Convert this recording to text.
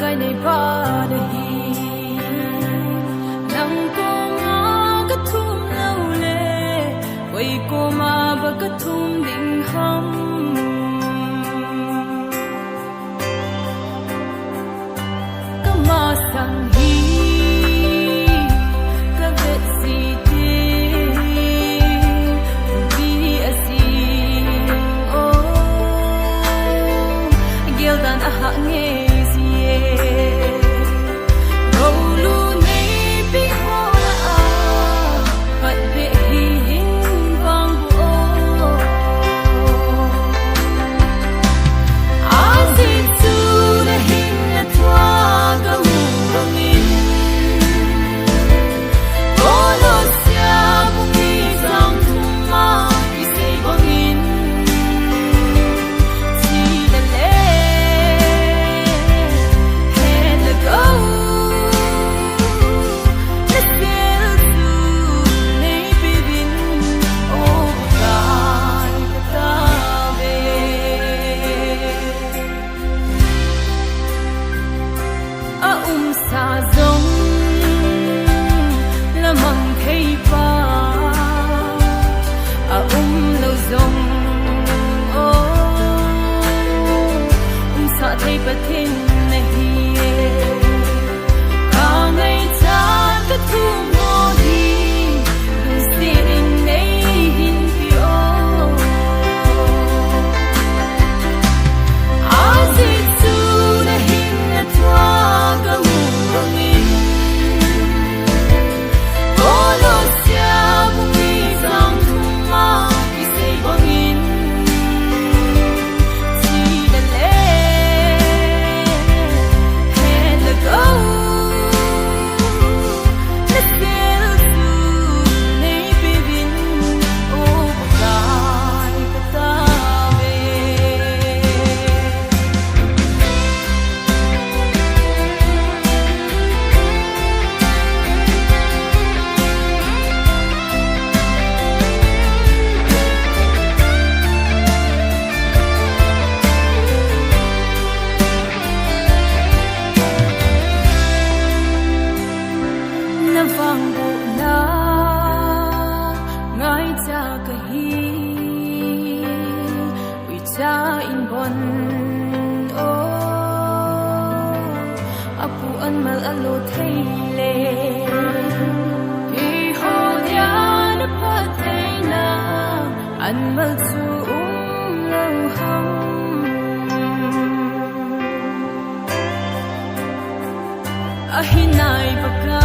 cái này ba đây nắng cô ngó cái thum lâu lệ quay cô mà bờ cái thum định hâm cái mà sang hi cái vết gì nghe gì đâu lu này bị hoa bận bề hình vang bộ ai xin su để hình là thoa cả mùa nghìn có lo xa bông đi dòng thung ma đi xây bông nghìn xa giống là măng thấy ba lâu giống xa thấy bất thiên này cả ngày cha cái thu mò đi đừng xin này hình phiêu ai xin su để hình là thoa cả vang bộ na ngai cha ka hi ui cha in bon o apu an mal alo thei le hi ho ya na pha thei na an mal chu lo ham a hi nai baka